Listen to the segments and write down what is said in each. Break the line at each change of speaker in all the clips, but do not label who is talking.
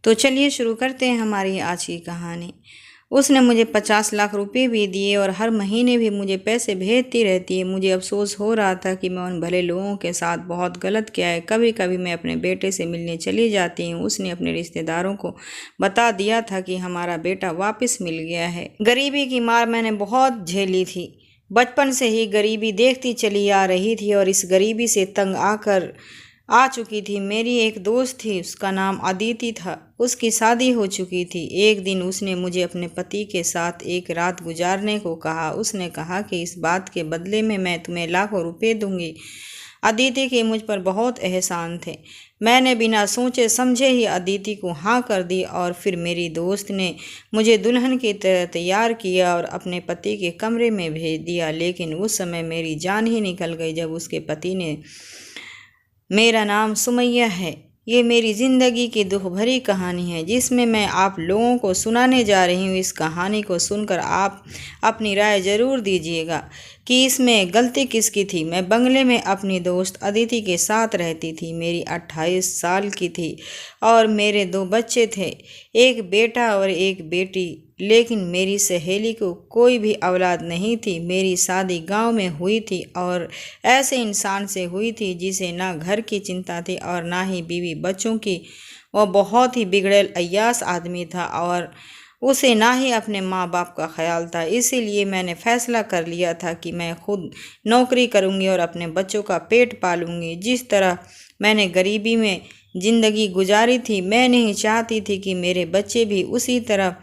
तो चलिए शुरू करते हैं हमारी आज की कहानी। उसने मुझे 50 लाख रुपए भी दिए और हर महीने भी मुझे पैसे भेजती रहती है। मुझे अफसोस हो रहा था कि मैं उन भले लोगों के साथ बहुत गलत किया है। कभी कभी मैं अपने बेटे से मिलने चली जाती हूँ। उसने अपने रिश्तेदारों को बता दिया था कि हमारा बेटा वापस मिल गया है। गरीबी की मार मैंने बहुत झेली थी। बचपन से ही गरीबी देखती चली आ रही थी और इस गरीबी से तंग आ चुकी थी। मेरी एक दोस्त थी, उसका नाम अदिति था। उसकी शादी हो चुकी थी। एक दिन उसने मुझे अपने पति के साथ एक रात गुजारने को कहा। उसने कहा कि इस बात के बदले में मैं तुम्हें लाखों रुपए दूंगी। अदिति के मुझ पर बहुत एहसान थे। मैंने बिना सोचे समझे ही अदिति को हाँ कर दी और फिर मेरी दोस्त ने मुझे दुल्हन की तरह तैयार किया और अपने पति के कमरे में भेज दिया। लेकिन उस समय मेरी जान ही निकल गई जब उसके पति ने मेरा नाम सुमैया है। ये मेरी ज़िंदगी की दुख भरी कहानी है जिसमें मैं आप लोगों को सुनाने जा रही हूँ। इस कहानी को सुनकर आप अपनी राय ज़रूर दीजिएगा कि इसमें गलती किसकी थी। मैं बंगले में अपनी दोस्त अदिति के साथ रहती थी। मेरी 28 साल की थी और मेरे 2 बच्चे थे, एक बेटा और एक बेटी। लेकिन मेरी सहेली को कोई भी औलाद नहीं थी। मेरी शादी गांव में हुई थी और ऐसे इंसान से हुई थी जिसे ना घर की चिंता थी और ना ही बीवी बच्चों की। वह बहुत ही बिगड़ैल अय्याश आदमी था और उसे ना ही अपने माँ बाप का ख्याल था। इसीलिए मैंने फैसला कर लिया था कि मैं खुद नौकरी करूँगी और अपने बच्चों का पेट पालूँगी। जिस तरह मैंने गरीबी में ज़िंदगी गुजारी थी, मैं नहीं चाहती थी कि मेरे बच्चे भी उसी तरह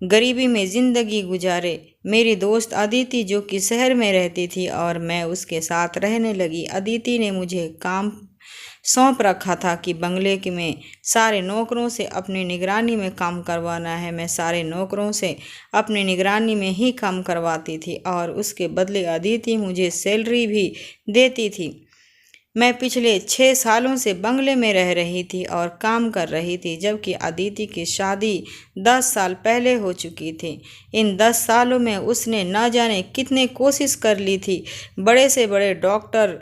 गरीबी में ज़िंदगी गुजारे। मेरी दोस्त अदिति जो कि शहर में रहती थी और मैं उसके साथ रहने लगी। अदिति ने मुझे काम सौंप रखा था कि बंगले में सारे नौकरों से अपनी निगरानी में काम करवाना है। मैं सारे नौकरों से अपनी निगरानी में ही काम करवाती थी और उसके बदले अदिति मुझे सैलरी भी देती थी। मैं पिछले 6 सालों से बंगले में रह रही थी और काम कर रही थी, जबकि अदिति की शादी 10 साल पहले हो चुकी थी। इन 10 सालों में उसने न जाने कितने कोशिश कर ली थी। बड़े से बड़े डॉक्टर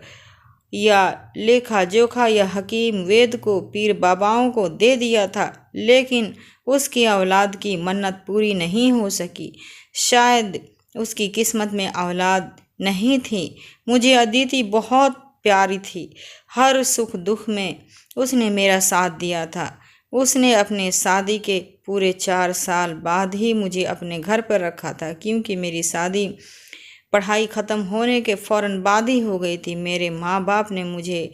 या लेखा जोखा या हकीम वेद को पीर बाबाओं को दे दिया था, लेकिन उसकी औलाद की मन्नत पूरी नहीं हो सकी। शायद उसकी किस्मत में औलाद नहीं थी। मुझे अदिति बहुत प्यारी थी। हर सुख दुख में उसने मेरा साथ दिया था। उसने अपने शादी के पूरे 4 साल बाद ही मुझे अपने घर पर रखा था, क्योंकि मेरी शादी पढ़ाई ख़त्म होने के फ़ौरन बाद ही हो गई थी। मेरे माँ बाप ने मुझे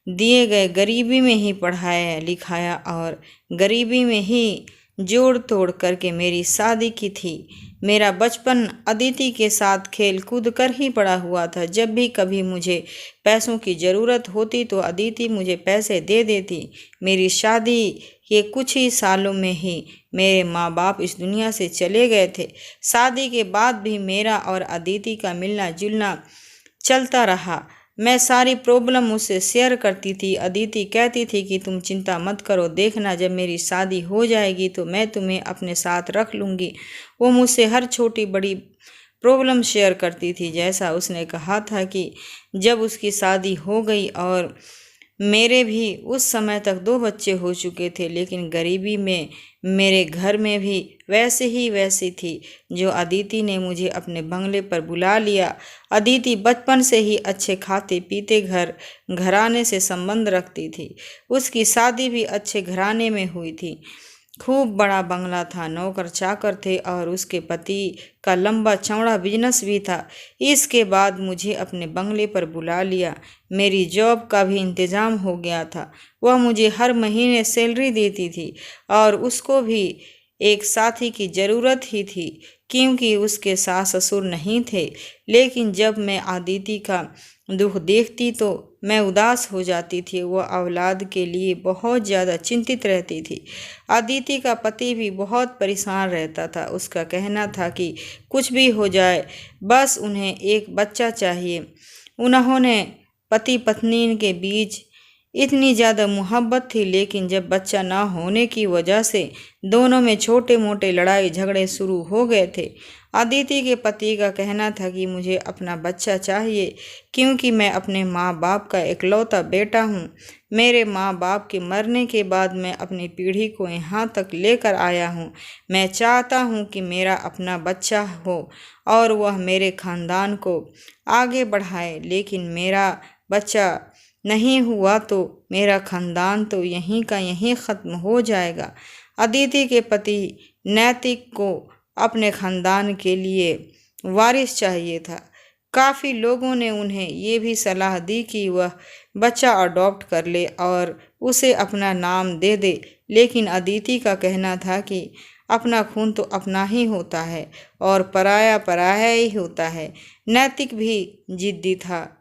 दिए गए गरीबी में ही पढ़ाया लिखाया और गरीबी में ही जोड़ तोड़ करके मेरी शादी की थी। मेरा बचपन अदिति के साथ खेल कूद कर ही पड़ा हुआ था। जब भी कभी मुझे पैसों की ज़रूरत होती तो अदिति मुझे पैसे दे देती। मेरी शादी के कुछ ही सालों में ही मेरे माँ बाप इस दुनिया से चले गए थे। शादी के बाद भी मेरा और अदिति का मिलना जुलना चलता रहा। मैं सारी प्रॉब्लम उससे शेयर करती थी। अदिति कहती थी कि तुम चिंता मत करो, देखना जब मेरी शादी हो जाएगी तो मैं तुम्हें अपने साथ रख लूँगी। वो मुझसे हर छोटी बड़ी प्रॉब्लम शेयर करती थी। जैसा उसने कहा था कि जब उसकी शादी हो गई और मेरे भी उस समय तक 2 बच्चे हो चुके थे, लेकिन गरीबी में मेरे घर में भी वैसी थी जो अदिति ने मुझे अपने बंगले पर बुला लिया। अदिति बचपन से ही अच्छे खाते पीते घराने से संबंध रखती थी। उसकी शादी भी अच्छे घराने में हुई थी। खूब बड़ा बंगला था, नौकर चाकर थे और उसके पति का लंबा चौड़ा बिजनेस भी था। इसके बाद मुझे अपने बंगले पर बुला लिया। मेरी जॉब का भी इंतज़ाम हो गया था। वह मुझे हर महीने सैलरी देती थी और उसको भी एक साथी की ज़रूरत ही थी, क्योंकि उसके सास ससुर नहीं थे। लेकिन जब मैं अदिति का दुख देखती तो मैं उदास हो जाती थी। वह औलाद के लिए बहुत ज़्यादा चिंतित रहती थी। अदिति का पति भी बहुत परेशान रहता था। उसका कहना था कि कुछ भी हो जाए, बस उन्हें एक बच्चा चाहिए। उन्होंने पति पत्नी के बीच इतनी ज़्यादा मोहब्बत थी, लेकिन जब बच्चा ना होने की वजह से दोनों में छोटे मोटे लड़ाई झगड़े शुरू हो गए थे। अदिति के पति का कहना था कि मुझे अपना बच्चा चाहिए क्योंकि मैं अपने माँ बाप का इकलौता बेटा हूँ। मेरे माँ बाप के मरने के बाद मैं अपनी पीढ़ी को यहाँ तक लेकर आया हूँ। मैं चाहता हूँ कि मेरा अपना बच्चा हो और वह मेरे खानदान को आगे बढ़ाए, लेकिन मेरा बच्चा नहीं हुआ तो मेरा खानदान तो यहीं का यहीं ख़त्म हो जाएगा। अदिति के पति नैतिक को अपने खानदान के लिए वारिस चाहिए था। काफ़ी लोगों ने उन्हें ये भी सलाह दी कि वह बच्चा अडॉप्ट कर ले और उसे अपना नाम दे दे, लेकिन अदिति का कहना था कि अपना खून तो अपना ही होता है और पराया पराया ही होता है। नैतिक भी जिद्दी था,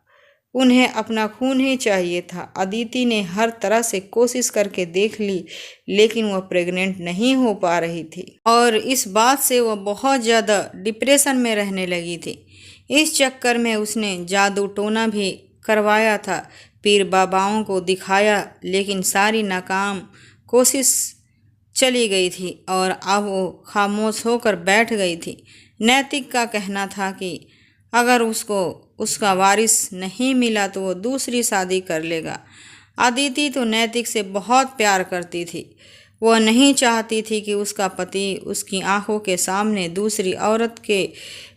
उन्हें अपना खून ही चाहिए था। अदिति ने हर तरह से कोशिश करके देख ली, लेकिन वह प्रेग्नेंट नहीं हो पा रही थी और इस बात से वह बहुत ज़्यादा डिप्रेशन में रहने लगी थी। इस चक्कर में उसने जादू टोना भी करवाया था, पीर बाबाओं को दिखाया, लेकिन सारी नाकाम कोशिश चली गई थी और अब वो खामोश होकर बैठ गई थी। नैतिक का कहना था कि अगर उसको उसका वारिस नहीं मिला तो वो दूसरी शादी कर लेगा। अदिति तो नैतिक से बहुत प्यार करती थी। वह नहीं चाहती थी कि उसका पति उसकी आंखों के सामने दूसरी औरत के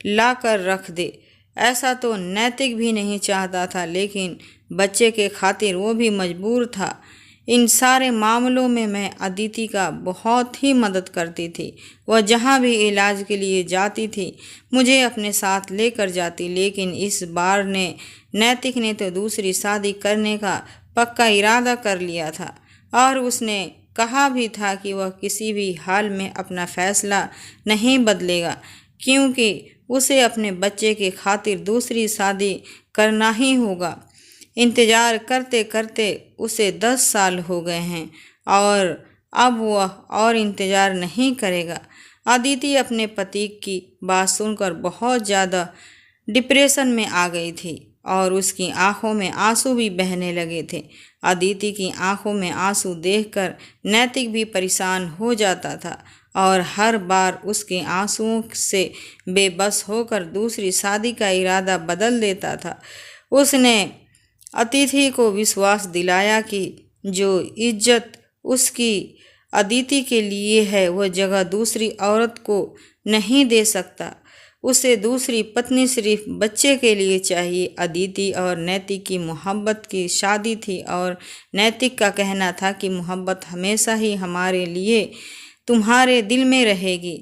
लाकर रख दे। ऐसा तो नैतिक भी नहीं चाहता था, लेकिन बच्चे के खातिर वो भी मजबूर था। इन सारे मामलों में मैं अदिति का बहुत ही मदद करती थी। वह जहाँ भी इलाज के लिए जाती थी मुझे अपने साथ लेकर जाती, लेकिन इस बार नैतिक ने तो दूसरी शादी करने का पक्का इरादा कर लिया था और उसने कहा भी था कि वह किसी भी हाल में अपना फैसला नहीं बदलेगा, क्योंकि उसे अपने बच्चे के खातिर दूसरी शादी करना ही होगा। इंतज़ार करते करते उसे 10 साल हो गए हैं और अब वह और इंतज़ार नहीं करेगा। अदिति अपने पति की बात सुनकर बहुत ज़्यादा डिप्रेशन में आ गई थी और उसकी आंखों में आंसू भी बहने लगे थे। अदिति की आंखों में आंसू देखकर नैतिक भी परेशान हो जाता था और हर बार उसके आंसुओं से बेबस होकर दूसरी शादी का इरादा बदल देता था। उसने अतिथि को विश्वास दिलाया कि जो इज्जत उसकी अदिति के लिए है वह जगह दूसरी औरत को नहीं दे सकता। उसे दूसरी पत्नी सिर्फ बच्चे के लिए चाहिए। अदिति और नैतिक की मोहब्बत की शादी थी और नैतिक का कहना था कि मोहब्बत हमेशा ही हमारे लिए तुम्हारे दिल में रहेगी।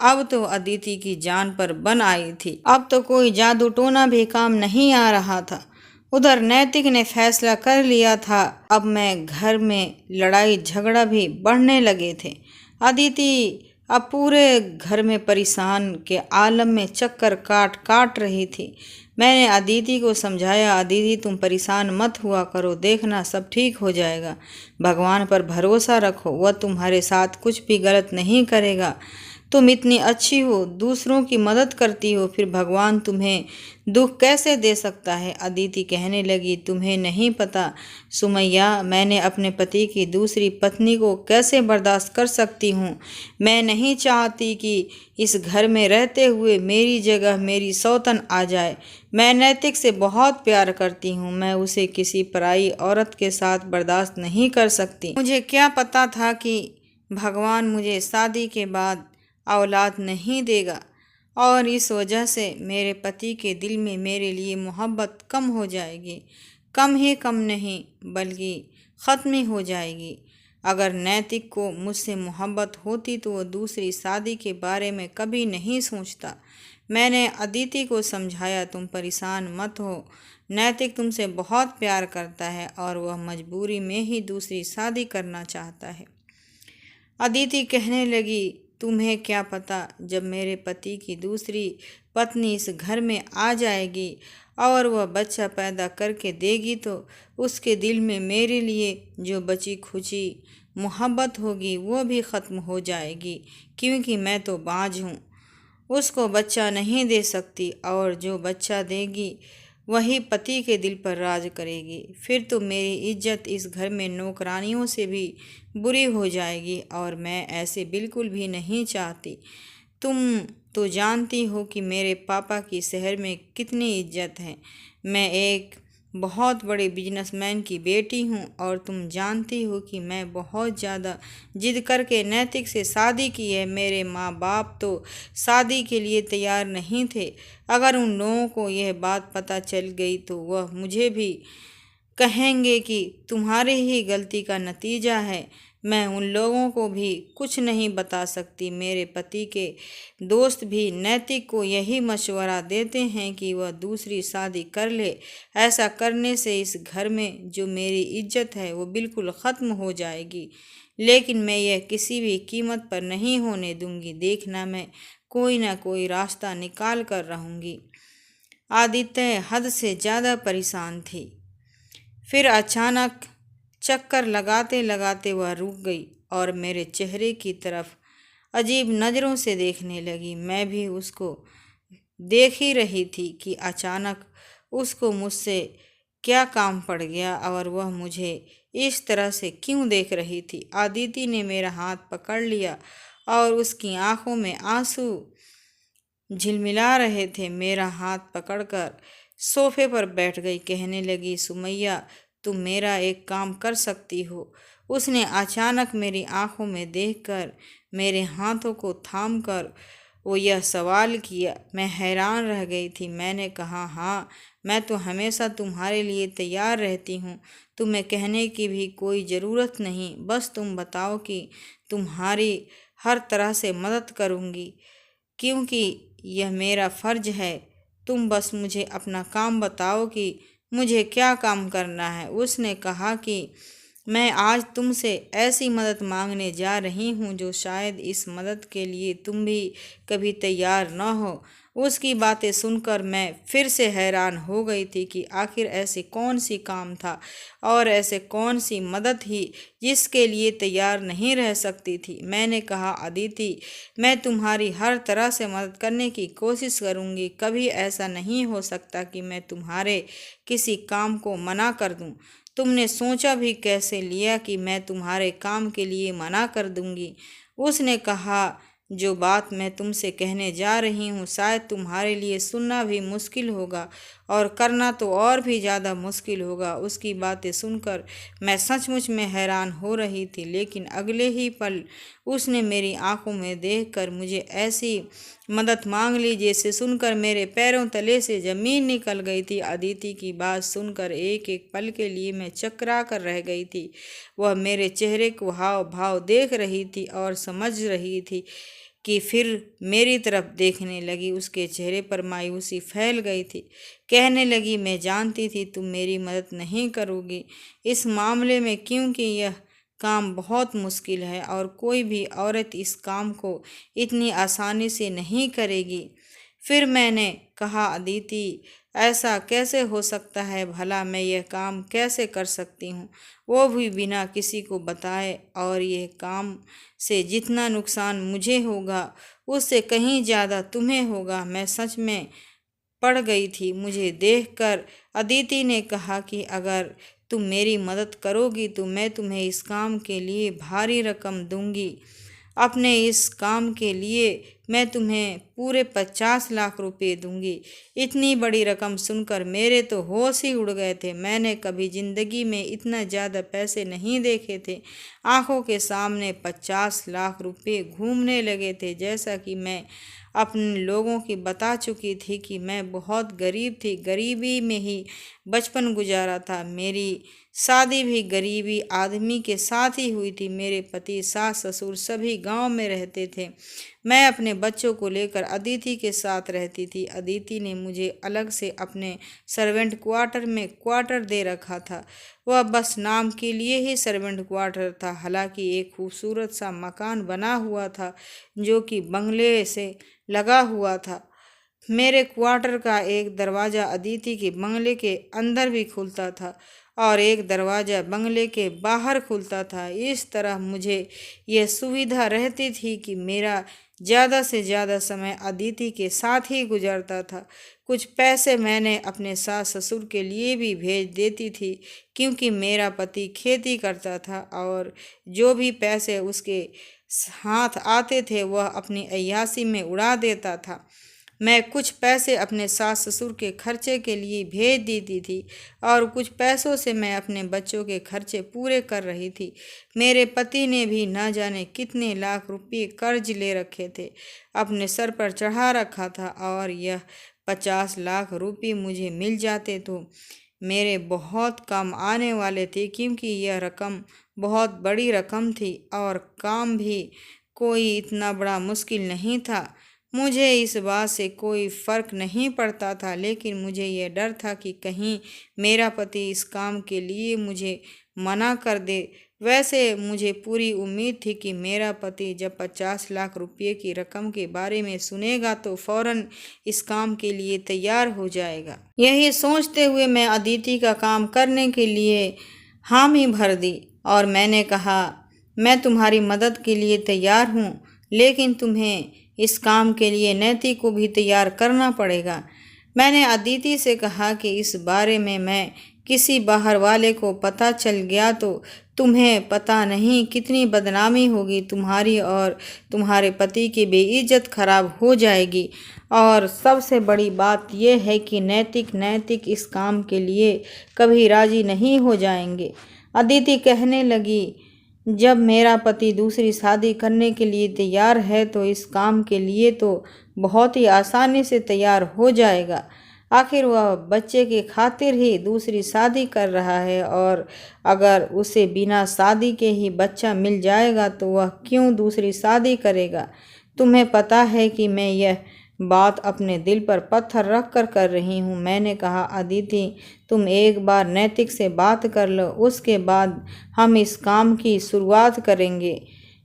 अब तो अदिति की जान पर बन आई थी। अब तो कोई जादू टोना भी काम नहीं आ रहा था। उधर नैतिक ने फैसला कर लिया था, अब मैं घर में लड़ाई झगड़ा भी बढ़ने लगे थे। अदिति अब पूरे घर में परेशान के आलम में चक्कर काट काट रही थी। मैंने अदिति को समझाया, अदिति तुम परेशान मत हुआ करो, देखना सब ठीक हो जाएगा। भगवान पर भरोसा रखो, वह तुम्हारे साथ कुछ भी गलत नहीं करेगा। तुम इतनी अच्छी हो, दूसरों की मदद करती हो, फिर भगवान तुम्हें दुख कैसे दे सकता है। अदिति कहने लगी, तुम्हें नहीं पता सुमैया, मैंने अपने पति की दूसरी पत्नी को कैसे बर्दाश्त कर सकती हूँ। मैं नहीं चाहती कि इस घर में रहते हुए मेरी जगह मेरी सौतन आ जाए। मैं नैतिक से बहुत प्यार करती हूँ, मैं उसे किसी पराई औरत के साथ बर्दाश्त नहीं कर सकती। मुझे क्या पता था कि भगवान मुझे शादी के बाद औलाद नहीं देगा और इस वजह से मेरे पति के दिल में मेरे लिए मोहब्बत कम हो जाएगी। कम ही कम नहीं बल्कि ख़त्म ही हो जाएगी। अगर नैतिक को मुझसे मोहब्बत होती तो वो दूसरी शादी के बारे में कभी नहीं सोचता। मैंने अदिति को समझाया, तुम परेशान मत हो, नैतिक तुमसे बहुत प्यार करता है और वह मजबूरी में ही दूसरी शादी करना चाहता है। अदिति कहने लगी, तुम्हें क्या पता, जब मेरे पति की दूसरी पत्नी इस घर में आ जाएगी और वह बच्चा पैदा करके देगी तो उसके दिल में मेरे लिए जो बची खुची मोहब्बत होगी वो भी ख़त्म हो जाएगी, क्योंकि मैं तो बाँझ हूँ, उसको बच्चा नहीं दे सकती और जो बच्चा देगी वही पति के दिल पर राज करेगी। फिर तो मेरी इज्जत इस घर में नौकरानियों से भी बुरी हो जाएगी और मैं ऐसे बिल्कुल भी नहीं चाहती। तुम तो जानती हो कि मेरे पापा की शहर में कितनी इज्जत है। मैं एक बहुत बड़े बिजनेसमैन की बेटी हूँ और तुम जानती हो कि मैं बहुत ज़्यादा जिद करके नैतिक से शादी की है। मेरे माँ बाप तो शादी के लिए तैयार नहीं थे। अगर उन लोगों को यह बात पता चल गई तो वह मुझे भी कहेंगे कि तुम्हारी ही गलती का नतीजा है। मैं उन लोगों को भी कुछ नहीं बता सकती। मेरे पति के दोस्त भी नैतिक को यही मशवरा देते हैं कि वह दूसरी शादी कर ले। ऐसा करने से इस घर में जो मेरी इज्जत है वो बिल्कुल ख़त्म हो जाएगी। लेकिन मैं यह किसी भी कीमत पर नहीं होने दूंगी। देखना, मैं कोई ना कोई रास्ता निकाल कर रहूँगी। आदित्य हद से ज़्यादा परेशान थी। फिर अचानक चक्कर लगाते लगाते वह रुक गई और मेरे चेहरे की तरफ अजीब नज़रों से देखने लगी। मैं भी उसको देख ही रही थी कि अचानक उसको मुझसे क्या काम पड़ गया और वह मुझे इस तरह से क्यों देख रही थी। अदिति ने मेरा हाथ पकड़ लिया और उसकी आंखों में आंसू झिलमिला रहे थे। मेरा हाथ पकड़कर सोफे पर बैठ गई। कहने लगी, सुमैया, तुम मेरा एक काम कर सकती हो। उसने अचानक मेरी आंखों में देखकर मेरे हाथों को थामकर वो यह सवाल किया। मैं हैरान रह गई थी। मैंने कहा, हाँ, मैं तो हमेशा तुम्हारे लिए तैयार रहती हूँ। तुम्हें कहने की भी कोई ज़रूरत नहीं। बस तुम बताओ कि तुम्हारी हर तरह से मदद करूँगी, क्योंकि यह मेरा फ़र्ज है। तुम बस मुझे अपना काम बताओ कि मुझे क्या काम करना है। उसने कहा कि मैं आज तुमसे ऐसी मदद मांगने जा रही हूँ जो शायद इस मदद के लिए तुम भी कभी तैयार न हो। उसकी बातें सुनकर मैं फिर से हैरान हो गई थी कि आखिर ऐसे कौन सी काम था और ऐसे कौन सी मदद थी जिसके लिए तैयार नहीं रह सकती थी। मैंने कहा, अदिति, मैं तुम्हारी हर तरह से मदद करने की कोशिश करूँगी। कभी ऐसा नहीं हो सकता कि मैं तुम्हारे किसी काम को मना कर दूँ। तुमने सोचा भी कैसे लिया कि मैं तुम्हारे काम के लिए मना कर दूँगी। उसने कहा, जो बात मैं तुमसे कहने जा रही हूँ शायद तुम्हारे लिए सुनना भी मुश्किल होगा और करना तो और भी ज़्यादा मुश्किल होगा। उसकी बातें सुनकर मैं सचमुच में हैरान हो रही थी, लेकिन अगले ही पल उसने मेरी आंखों में देखकर मुझे ऐसी मदद मांग ली जैसे सुनकर मेरे पैरों तले से ज़मीन निकल गई थी। अदिति की बात सुनकर एक एक पल के लिए मैं चकरा कर रह गई थी। वह मेरे चेहरे को हाव भाव देख रही थी और समझ रही थी कि फिर मेरी तरफ देखने लगी। उसके चेहरे पर मायूसी फैल गई थी। कहने लगी, मैं जानती थी तुम मेरी मदद नहीं करोगी इस मामले में, क्योंकि यह काम बहुत मुश्किल है और कोई भी औरत इस काम को इतनी आसानी से नहीं करेगी। फिर मैंने कहा, अदिति, ऐसा कैसे हो सकता है? भला मैं यह काम कैसे कर सकती हूँ, वो भी बिना किसी को बताए? और यह काम से जितना नुकसान मुझे होगा उससे कहीं ज़्यादा तुम्हें होगा। मैं सच में पड़ गई थी। मुझे देखकर अदिति ने कहा कि अगर तुम मेरी मदद करोगी तो मैं तुम्हें इस काम के लिए भारी रकम दूंगी। अपने इस काम के लिए मैं तुम्हें पूरे 50 लाख रुपए दूंगी। इतनी बड़ी रकम सुनकर मेरे तो होश ही उड़ गए थे। मैंने कभी ज़िंदगी में इतना ज़्यादा पैसे नहीं देखे थे। आंखों के सामने 50 लाख रुपए घूमने लगे थे। जैसा कि मैं अपने लोगों की बता चुकी थी कि मैं बहुत गरीब थी, गरीबी में ही बचपन गुजारा था। मेरी शादी भी गरीबी आदमी के साथ ही हुई थी। मेरे पति, सास, ससुर सभी गांव में रहते थे। मैं अपने बच्चों को लेकर अदिति के साथ रहती थी। अदिति ने मुझे अलग से अपने सर्वेंट क्वार्टर में क्वार्टर दे रखा था। वह बस नाम के लिए ही सर्वेंट क्वार्टर था। हालांकि एक खूबसूरत सा मकान बना हुआ था जो कि बंगले से लगा हुआ था। मेरे क्वार्टर का एक दरवाज़ा अदिति के बंगले के अंदर भी खुलता था और एक दरवाज़ा बंगले के बाहर खुलता था। इस तरह मुझे यह सुविधा रहती थी कि मेरा ज़्यादा से ज़्यादा समय अदिति के साथ ही गुजरता था। कुछ पैसे मैंने अपने सास ससुर के लिए भी भेज देती थी, क्योंकि मेरा पति खेती करता था और जो भी पैसे उसके हाथ आते थे वह अपनी अय्याशी में उड़ा देता था। मैं कुछ पैसे अपने सास ससुर के खर्चे के लिए भेज देती थी और कुछ पैसों से मैं अपने बच्चों के खर्चे पूरे कर रही थी। मेरे पति ने भी न जाने कितने लाख रुपए कर्ज ले रखे थे, अपने सर पर चढ़ा रखा था, और यह 50 लाख रुपए मुझे मिल जाते तो मेरे बहुत काम आने वाले थे, क्योंकि यह रकम बहुत बड़ी रकम थी और काम भी कोई इतना बड़ा मुश्किल नहीं था। मुझे इस बात से कोई फ़र्क नहीं पड़ता था, लेकिन मुझे यह डर था कि कहीं मेरा पति इस काम के लिए मुझे मना कर दे। वैसे मुझे पूरी उम्मीद थी कि मेरा पति जब 50 लाख रुपए की रकम के बारे में सुनेगा तो फ़ौरन इस काम के लिए तैयार हो जाएगा। यही सोचते हुए मैं अदिति का काम करने के लिए हामी भर दी और मैंने कहा, मैं तुम्हारी मदद के लिए तैयार हूँ, लेकिन तुम्हें इस काम के लिए नैतिक को भी तैयार करना पड़ेगा। मैंने अदिति से कहा कि इस बारे में मैं किसी बाहर वाले को पता चल गया तो तुम्हें पता नहीं कितनी बदनामी होगी, तुम्हारी और तुम्हारे पति की बेइज्जत खराब हो जाएगी। और सबसे बड़ी बात यह है कि नैतिक इस काम के लिए कभी राजी नहीं हो जाएंगे। अदिति कहने लगी, जब मेरा पति दूसरी शादी करने के लिए तैयार है तो इस काम के लिए तो बहुत ही आसानी से तैयार हो जाएगा। आखिर वह बच्चे की खातिर ही दूसरी शादी कर रहा है, और अगर उसे बिना शादी के ही बच्चा मिल जाएगा तो वह क्यों दूसरी शादी करेगा। तुम्हें पता है कि मैं यह बात अपने दिल पर पत्थर रख कर रही हूँ। मैंने कहा, अदिति तुम एक बार नैतिक से बात कर लो, उसके बाद हम इस काम की शुरुआत करेंगे।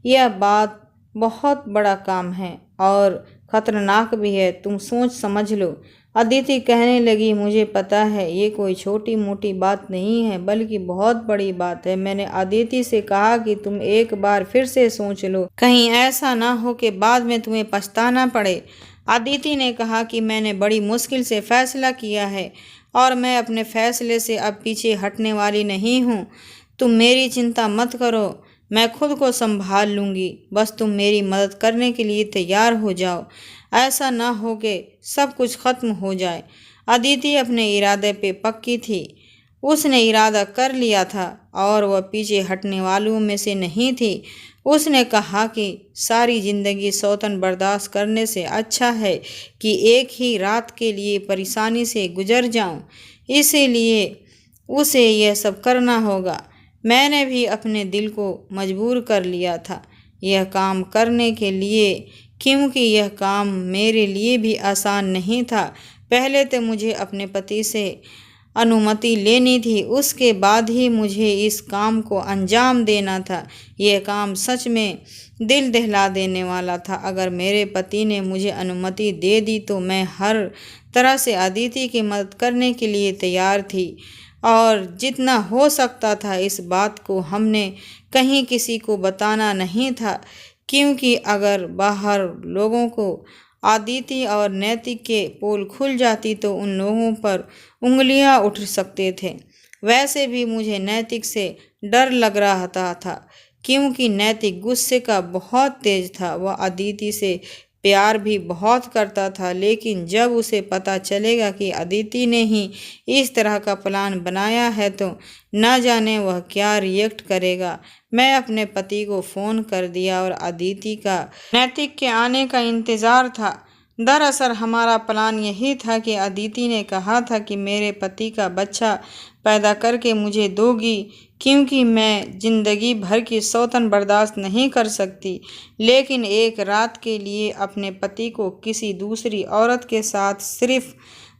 यह बात बहुत बड़ा काम है और ख़तरनाक भी है, तुम सोच समझ लो। अदिति कहने लगी, मुझे पता है ये कोई छोटी मोटी बात नहीं है, बल्कि बहुत बड़ी बात है। मैंने अदिति से कहा कि तुम एक बार फिर से सोच लो, कहीं ऐसा ना हो कि बाद में तुम्हें पछताना पड़े। अदिति ने कहा कि मैंने बड़ी मुश्किल से फैसला किया है और मैं अपने फैसले से अब पीछे हटने वाली नहीं हूँ। तुम मेरी चिंता मत करो, मैं खुद को संभाल लूँगी, बस तुम मेरी मदद करने के लिए तैयार हो जाओ। ऐसा ना हो कि सब कुछ ख़त्म हो जाए। अदिति अपने इरादे पे पक्की थी, उसने इरादा कर लिया था और वह पीछे हटने वालों में से नहीं थी। उसने कहा कि सारी ज़िंदगी सौतन बर्दाश्त करने से अच्छा है कि एक ही रात के लिए परेशानी से गुजर जाऊं, इसीलिए उसे यह सब करना होगा। मैंने भी अपने दिल को मजबूर कर लिया था यह काम करने के लिए, क्योंकि यह काम मेरे लिए भी आसान नहीं था। पहले तो मुझे अपने पति से अनुमति लेनी थी, उसके बाद ही मुझे इस काम को अंजाम देना था। यह काम सच में दिल दहला देने वाला था। अगर मेरे पति ने मुझे अनुमति दे दी तो मैं हर तरह से अदिति की मदद करने के लिए तैयार थी, और जितना हो सकता था इस बात को हमने कहीं किसी को बताना नहीं था, क्योंकि अगर बाहर लोगों को अदिति और नैतिक के पोल खुल जाती तो उन लोगों पर उंगलियां उठ सकते थे। वैसे भी मुझे नैतिक से डर लग रहा था, क्योंकि नैतिक गुस्से का बहुत तेज था। वह अदिति से प्यार भी बहुत करता था, लेकिन जब उसे पता चलेगा कि अदिति ने ही इस तरह का प्लान बनाया है तो न जाने वह क्या रिएक्ट करेगा। मैं अपने पति को फ़ोन कर दिया और अदिति का नैतिक के आने का इंतज़ार था। दरअसल हमारा प्लान यही था कि अदिति ने कहा था कि मेरे पति का बच्चा पैदा करके मुझे दोगी, क्योंकि मैं ज़िंदगी भर की सौतन बर्दाश्त नहीं कर सकती। लेकिन एक रात के लिए अपने पति को किसी दूसरी औरत के साथ सिर्फ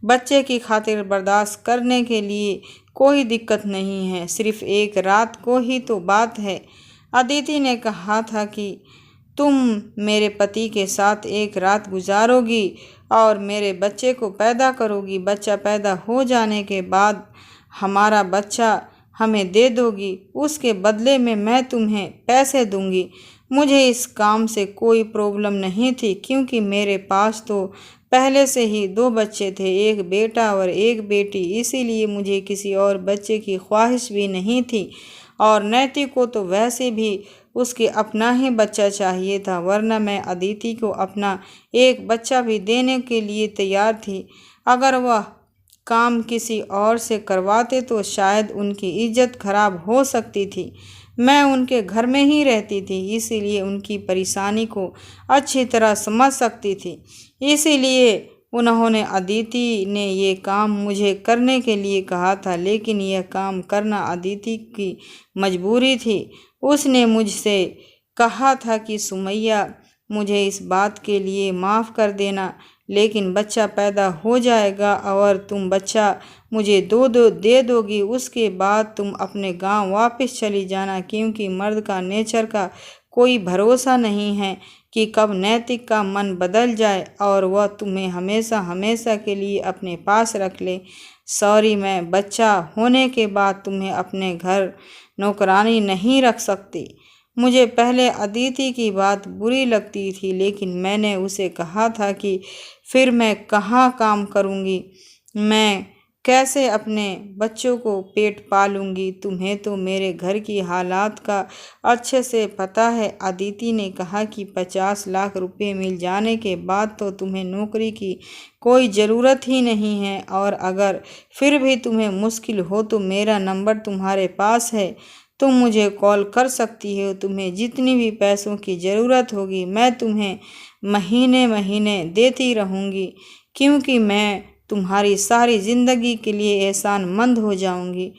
बच्चे की खातिर बर्दाश्त करने के लिए कोई दिक्कत नहीं है, सिर्फ एक रात को ही तो बात है। अदिति ने कहा था कि तुम मेरे पति के साथ एक रात गुजारोगी और मेरे बच्चे को पैदा करोगी। बच्चा पैदा हो जाने के बाद हमारा बच्चा हमें दे दोगी, उसके बदले में मैं तुम्हें पैसे दूंगी। मुझे इस काम से कोई प्रॉब्लम नहीं थी, क्योंकि मेरे पास तो पहले से ही 2 बच्चे थे, एक बेटा और एक बेटी, इसीलिए मुझे किसी और बच्चे की ख्वाहिश भी नहीं थी। और नैतिक को तो वैसे भी उसके अपना ही बच्चा चाहिए था, वरना मैं अदिति को अपना एक बच्चा भी देने के लिए तैयार थी। अगर वह काम किसी और से करवाते तो शायद उनकी इज्जत खराब हो सकती थी। मैं उनके घर में ही रहती थी, इसीलिए उनकी परेशानी को अच्छी तरह समझ सकती थी। इसीलिए उन्होंने अदिति ने ये काम मुझे करने के लिए कहा था, लेकिन यह काम करना अदिति की मजबूरी थी। उसने मुझसे कहा था कि सुमैया, मुझे इस बात के लिए माफ़ कर देना, लेकिन बच्चा पैदा हो जाएगा और तुम बच्चा मुझे दे दोगी, उसके बाद तुम अपने गांव वापस चली जाना, क्योंकि मर्द का नेचर का कोई भरोसा नहीं है कि कब नैतिक का मन बदल जाए और वह तुम्हें हमेशा हमेशा के लिए अपने पास रख ले। सॉरी, मैं बच्चा होने के बाद तुम्हें अपने घर नौकरानी नहीं रख सकती। मुझे पहले अदिति की बात बुरी लगती थी, लेकिन मैंने उसे कहा था कि फिर मैं कहाँ काम करूँगी, मैं कैसे अपने बच्चों को पेट पालूंगी। तुम्हें तो मेरे घर की हालात का अच्छे से पता है। अदिति ने कहा कि 50 लाख रुपए मिल जाने के बाद तो तुम्हें नौकरी की कोई ज़रूरत ही नहीं है, और अगर फिर भी तुम्हें मुश्किल हो तो मेरा नंबर तुम्हारे पास है, तुम मुझे कॉल कर सकती हो। तुम्हें जितनी भी पैसों की ज़रूरत होगी मैं तुम्हें महीने महीने देती रहूँगी, क्योंकि मैं तुम्हारी सारी ज़िंदगी के लिए एहसानमंद हो जाऊंगी।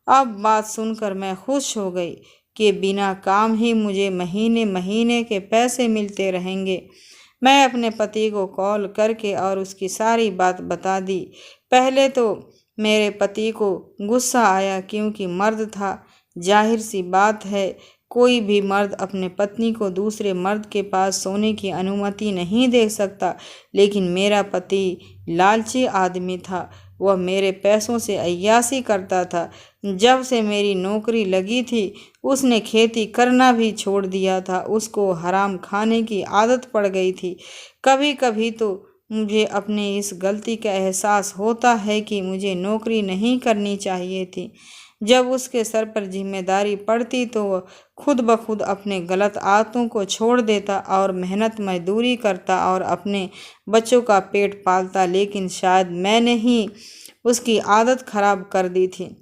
अब बात सुनकर मैं खुश हो गई कि बिना काम ही मुझे महीने महीने के पैसे मिलते रहेंगे। मैं अपने पति को कॉल करके और उसकी सारी बात बता दी। पहले तो मेरे पति को गुस्सा आया, क्योंकि मर्द था। जाहिर सी बात है, कोई भी मर्द अपने पत्नी को दूसरे मर्द के पास सोने की अनुमति नहीं दे सकता, लेकिन मेरा पति लालची आदमी था। वह मेरे पैसों से अय्याशी करता था। जब से मेरी नौकरी लगी थी उसने खेती करना भी छोड़ दिया था। उसको हराम खाने की आदत पड़ गई थी। कभी कभी तो मुझे अपनी इस गलती का एहसास होता है कि मुझे नौकरी नहीं करनी चाहिए थी। जब उसके सर पर जिम्मेदारी पड़ती तो वह खुद ब खुद अपने गलत आदतों को छोड़ देता और मेहनत मजदूरी करता और अपने बच्चों का पेट पालता, लेकिन शायद मैंने ही उसकी आदत खराब कर दी थी।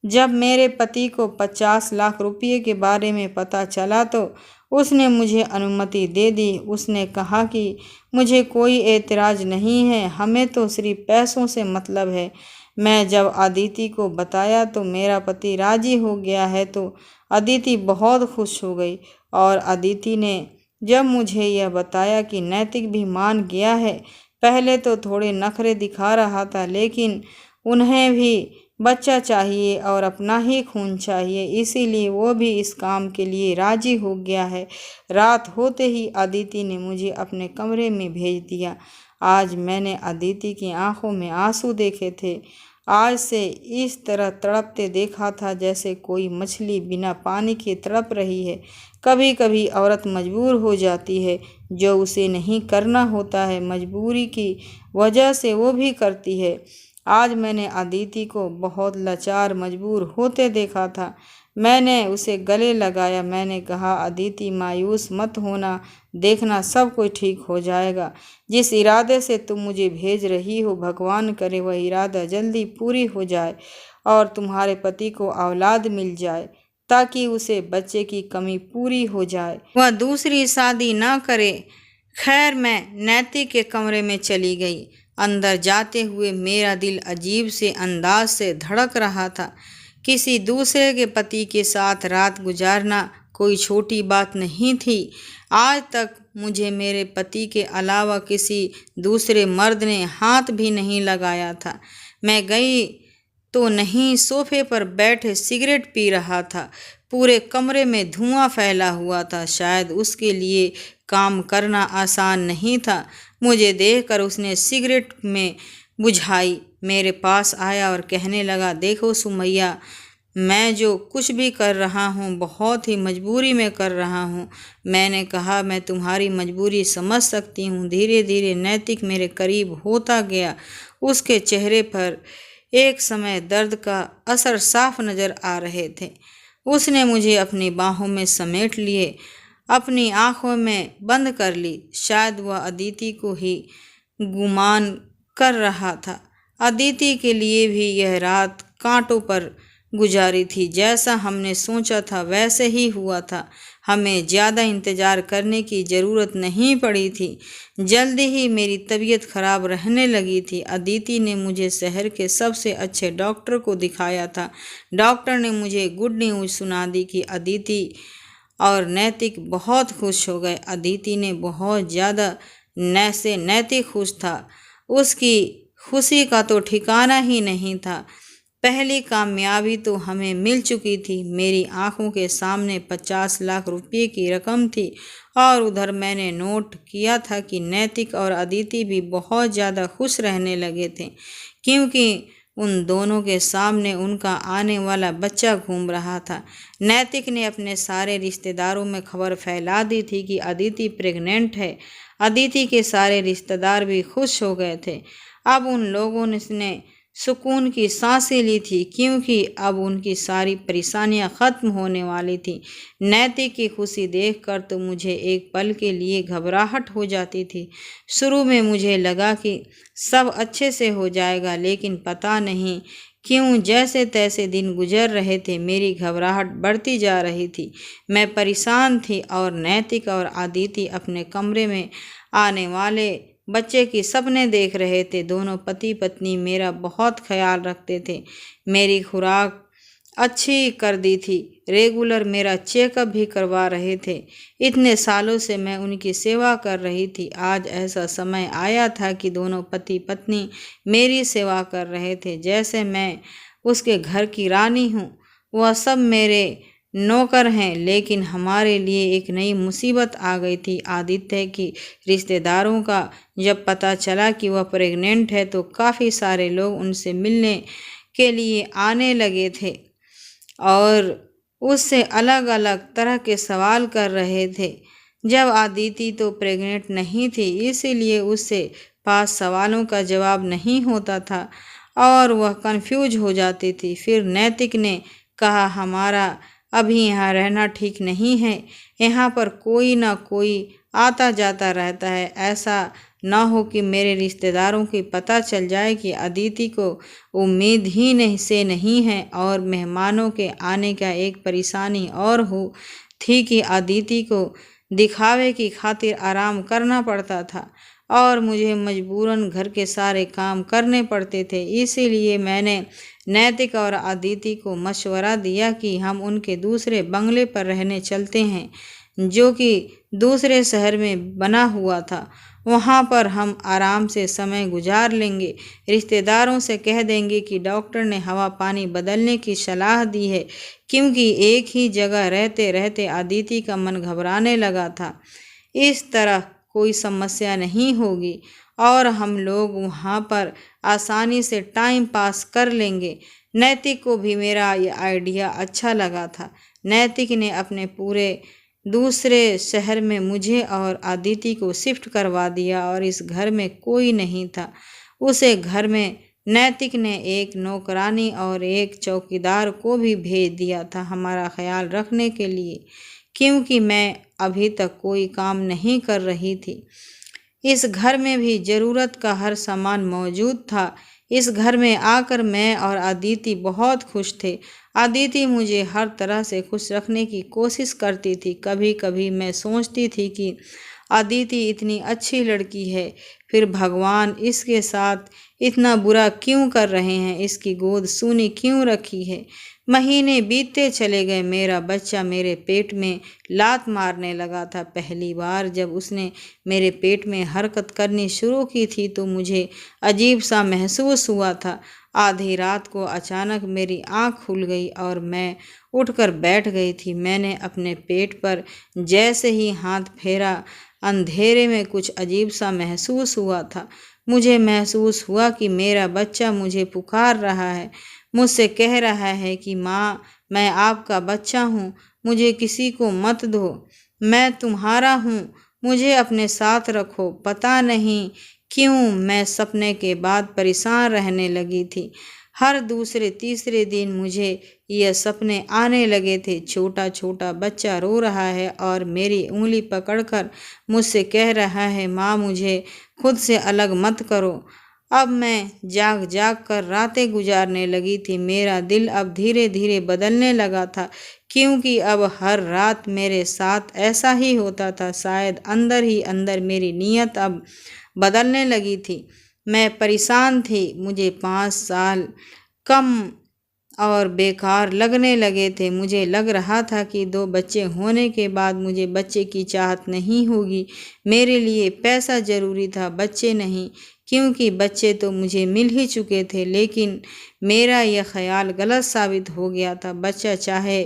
जब मेरे पति को 50 लाख रुपये के बारे में पता चला तो उसने मुझे अनुमति दे दी। उसने कहा कि मुझे कोई एतराज़ नहीं है, हमें तो सिर्फ पैसों से मतलब है। मैं जब अदिति को बताया तो मेरा पति राजी हो गया है, तो अदिति बहुत खुश हो गई। और अदिति ने जब मुझे यह बताया कि नैतिक भी मान गया है, पहले तो थोड़े नखरे दिखा रहा था, लेकिन उन्हें भी बच्चा चाहिए और अपना ही खून चाहिए, इसीलिए वो भी इस काम के लिए राजी हो गया है। रात होते ही अदिति ने मुझे अपने कमरे में भेज दिया। आज मैंने अदिति की आंखों में आंसू देखे थे। आज से इस तरह तड़पते देखा था जैसे कोई मछली बिना पानी के तड़प रही है। कभी कभी औरत मजबूर हो जाती है, जो उसे नहीं करना होता है मजबूरी की वजह से वो भी करती है। आज मैंने अदिति को बहुत लाचार मजबूर होते देखा था। मैंने उसे गले लगाया। मैंने कहा, अदिति मायूस मत होना, देखना सब कुछ ठीक हो जाएगा। जिस इरादे से तुम मुझे भेज रही हो, भगवान करे वह इरादा जल्दी पूरी हो जाए और तुम्हारे पति को औलाद मिल जाए, ताकि उसे बच्चे की कमी पूरी हो जाए, वह दूसरी शादी ना करे। खैर, मैं नैतिक के कमरे में चली गई। अंदर जाते हुए मेरा दिल अजीब से अंदाज से धड़क रहा था। किसी दूसरे के पति के साथ रात गुजारना कोई छोटी बात नहीं थी। आज तक मुझे मेरे पति के अलावा किसी दूसरे मर्द ने हाथ भी नहीं लगाया था। मैं गई तो नहीं, सोफे पर बैठे सिगरेट पी रहा था। पूरे कमरे में धुआं फैला हुआ था। शायद उसके लिए काम करना आसान नहीं था। मुझे देखकर उसने सिगरेट में बुझाई, मेरे पास आया और कहने लगा, देखो सुमैया, मैं जो कुछ भी कर रहा हूँ बहुत ही मजबूरी में कर रहा हूँ। मैंने कहा, मैं तुम्हारी मजबूरी समझ सकती हूँ। धीरे धीरे नैतिक मेरे करीब होता गया। उसके चेहरे पर एक समय दर्द का असर साफ नजर आ रहे थे। उसने मुझे अपनी बाहों में समेट लिए, अपनी आंखों में बंद कर ली। शायद वह अदिति को ही गुमान कर रहा था। अदिति के लिए भी यह रात कांटों पर गुजारी थी। जैसा हमने सोचा था वैसे ही हुआ था। हमें ज़्यादा इंतज़ार करने की ज़रूरत नहीं पड़ी थी। जल्दी ही मेरी तबीयत खराब रहने लगी थी। अदिति ने मुझे शहर के सबसे अच्छे डॉक्टर को दिखाया था। डॉक्टर ने मुझे गुड न्यूज़ सुना दी कि अदिति और नैतिक बहुत खुश हो गए। अदिति ने बहुत ज़्यादा नैतिक खुश था। उसकी खुशी का तो ठिकाना ही नहीं था। पहली कामयाबी तो हमें मिल चुकी थी। मेरी आंखों के सामने 50 लाख रुपए की रकम थी और उधर मैंने नोट किया था कि नैतिक और अदिति भी बहुत ज़्यादा खुश रहने लगे थे, क्योंकि उन दोनों के सामने उनका आने वाला बच्चा घूम रहा था। नैतिक ने अपने सारे रिश्तेदारों में खबर फैला दी थी कि अदिति प्रेग्नेंट है। अदिति के सारे रिश्तेदार भी खुश हो गए थे। अब उन लोगों ने सुकून की सांसें ली थी, क्योंकि अब उनकी सारी परेशानियां खत्म होने वाली थी। नैतिक की खुशी देखकर तो मुझे एक पल के लिए घबराहट हो जाती थी। शुरू में मुझे लगा कि सब अच्छे से हो जाएगा, लेकिन पता नहीं क्यों जैसे तैसे दिन गुजर रहे थे मेरी घबराहट बढ़ती जा रही थी। मैं परेशान थी और नैतिक और अदिति अपने कमरे में आने वाले बच्चे की सपने देख रहे थे। दोनों पति पत्नी मेरा बहुत ख्याल रखते थे। मेरी खुराक अच्छी कर दी थी, रेगुलर मेरा चेकअप भी करवा रहे थे। इतने सालों से मैं उनकी सेवा कर रही थी। आज ऐसा समय आया था कि दोनों पति पत्नी मेरी सेवा कर रहे थे, जैसे मैं उसके घर की रानी हूँ। वह सब मेरे नौकर हैं। लेकिन हमारे लिए एक नई मुसीबत आ गई थी। आदित्य की रिश्तेदारों का जब पता चला कि वह प्रेग्नेंट है तो काफ़ी सारे लोग उनसे मिलने के लिए आने लगे थे और उससे अलग अलग तरह के सवाल कर रहे थे। जब आदिति तो प्रेग्नेंट नहीं थी, इसीलिए उससे पास सवालों का जवाब नहीं होता था और वह कंफ्यूज हो जाती थी। फिर नैतिक ने कहा, हमारा अभी यहाँ रहना ठीक नहीं है। यहाँ पर कोई ना कोई आता जाता रहता है। ऐसा ना हो कि मेरे रिश्तेदारों की पता चल जाए कि अदिति को उम्मीद ही नहीं है। और मेहमानों के आने का एक परेशानी और हो थी कि अदिति को दिखावे की खातिर आराम करना पड़ता था और मुझे मजबूरन घर के सारे काम करने पड़ते थे। इसीलिए मैंने नैतिक और अदिति को मशवरा दिया कि हम उनके दूसरे बंगले पर रहने चलते हैं, जो कि दूसरे शहर में बना हुआ था। वहाँ पर हम आराम से समय गुजार लेंगे। रिश्तेदारों से कह देंगे कि डॉक्टर ने हवा पानी बदलने की सलाह दी है, क्योंकि एक ही जगह रहते रहते अदिति का मन घबराने लगा था। इस तरह कोई समस्या नहीं होगी और हम लोग वहाँ पर आसानी से टाइम पास कर लेंगे। नैतिक को भी मेरा ये आइडिया अच्छा लगा था। नैतिक ने अपने पूरे दूसरे शहर में मुझे और अदिति को शिफ्ट करवा दिया और इस घर में कोई नहीं था। उसे घर में नैतिक ने एक नौकरानी और एक चौकीदार को भी भेज दिया था हमारा ख्याल रखने के लिए, क्योंकि मैं अभी तक कोई काम नहीं कर रही थी। इस घर में भी ज़रूरत का हर सामान मौजूद था। इस घर में आकर मैं और अदिति बहुत खुश थे। अदिति मुझे हर तरह से खुश रखने की कोशिश करती थी। कभी कभी मैं सोचती थी कि अदिति इतनी अच्छी लड़की है, फिर भगवान इसके साथ इतना बुरा क्यों कर रहे हैं, इसकी गोद सूनी क्यों रखी है। महीने बीतते चले गए। मेरा बच्चा मेरे पेट में लात मारने लगा था। पहली बार जब उसने मेरे पेट में हरकत करनी शुरू की थी तो मुझे अजीब सा महसूस हुआ था। आधी रात को अचानक मेरी आँख खुल गई और मैं उठकर बैठ गई थी। मैंने अपने पेट पर जैसे ही हाथ फेरा, अंधेरे में कुछ अजीब सा महसूस हुआ था। मुझे महसूस हुआ कि मेरा बच्चा मुझे पुकार रहा है। मुझसे कह रहा है कि माँ, मैं आपका बच्चा हूँ, मुझे किसी को मत दो, मैं तुम्हारा हूँ, मुझे अपने साथ रखो। पता नहीं क्यों मैं सपने के बाद परेशान रहने लगी थी। हर दूसरे तीसरे दिन मुझे यह सपने आने लगे थे। छोटा छोटा बच्चा रो रहा है और मेरी उंगली पकड़कर मुझसे कह रहा है, माँ, मुझे खुद से अलग मत करो। अब मैं जाग जाग कर रातें गुजारने लगी थी। मेरा दिल अब धीरे धीरे बदलने लगा था, क्योंकि अब हर रात मेरे साथ ऐसा ही होता था। शायद अंदर ही अंदर मेरी नीयत अब बदलने लगी थी। मैं परेशान थी। मुझे 5 साल कम और बेकार लगने लगे थे। मुझे लग रहा था कि 2 बच्चे होने के बाद मुझे बच्चे की चाहत नहीं होगी। मेरे लिए पैसा ज़रूरी था, बच्चे नहीं, क्योंकि बच्चे तो मुझे मिल ही चुके थे। लेकिन मेरा यह ख्याल गलत साबित हो गया था। बच्चा चाहे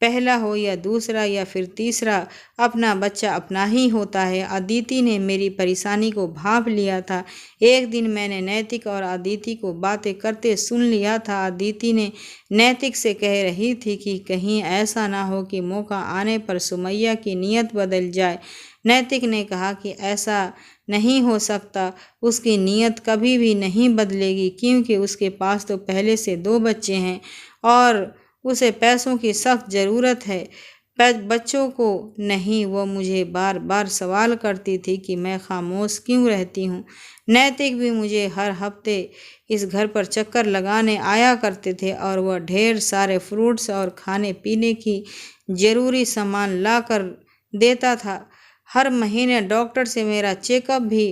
पहला हो या दूसरा या फिर तीसरा, अपना बच्चा अपना ही होता है। अदिति ने मेरी परेशानी को भांप लिया था। एक दिन मैंने नैतिक और अदिति को बातें करते सुन लिया था। अदिति ने नैतिक से कह रही थी कि कहीं ऐसा ना हो कि मौका आने पर सुमैया की नीयत बदल जाए। नैतिक ने कहा कि ऐसा नहीं हो सकता, उसकी नीयत कभी भी नहीं बदलेगी, क्योंकि उसके पास तो पहले से 2 बच्चे हैं और उसे पैसों की सख्त ज़रूरत है, बच्चों को नहीं। वो मुझे बार बार सवाल करती थी कि मैं खामोश क्यों रहती हूँ। नैतिक भी मुझे हर हफ्ते इस घर पर चक्कर लगाने आया करते थे और वह ढेर सारे फ्रूट्स और खाने पीने की ज़रूरी सामान ला कर देता था। हर महीने डॉक्टर से मेरा चेकअप भी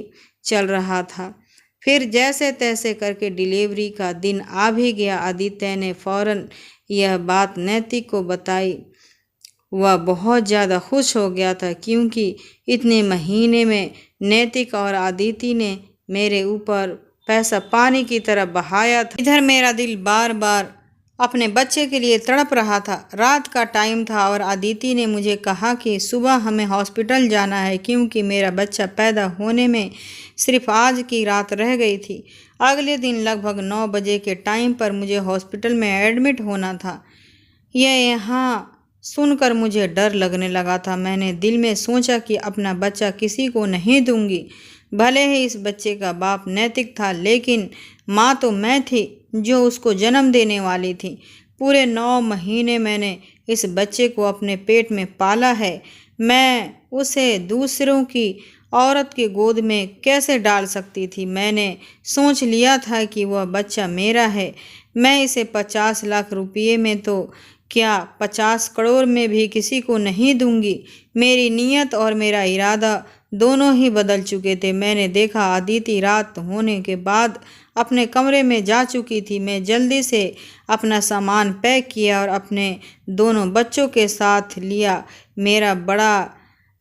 चल रहा था। फिर जैसे तैसे करके डिलीवरी का दिन आ भी गया। आदित्य ने फौरन यह बात नैतिक को बताई। वह बहुत ज़्यादा खुश हो गया था, क्योंकि इतने महीने में नैतिक और आदिति ने मेरे ऊपर पैसा पानी की तरह बहाया था। इधर मेरा दिल बार बार अपने बच्चे के लिए तड़प रहा था। रात का टाइम था और अदिति ने मुझे कहा कि सुबह हमें हॉस्पिटल जाना है, क्योंकि मेरा बच्चा पैदा होने में सिर्फ आज की रात रह गई थी। अगले दिन लगभग 9 बजे के टाइम पर मुझे हॉस्पिटल में एडमिट होना था। यह यहाँ सुनकर मुझे डर लगने लगा था। मैंने दिल में सोचा कि अपना बच्चा किसी को नहीं दूंगी। भले ही इस बच्चे का बाप नैतिक था, लेकिन माँ तो मैं थी जो उसको जन्म देने वाली थी। पूरे 9 महीने मैंने इस बच्चे को अपने पेट में पाला है। मैं उसे दूसरों की औरत के गोद में कैसे डाल सकती थी। मैंने सोच लिया था कि वह बच्चा मेरा है। मैं इसे 50 लाख रुपये में तो क्या 50 करोड़ में भी किसी को नहीं दूंगी। मेरी नीयत और मेरा इरादा दोनों ही बदल चुके थे। मैंने देखा अदिति रात होने के बाद अपने कमरे में जा चुकी थी। मैं जल्दी से अपना सामान पैक किया और अपने दोनों बच्चों के साथ लिया। मेरा बड़ा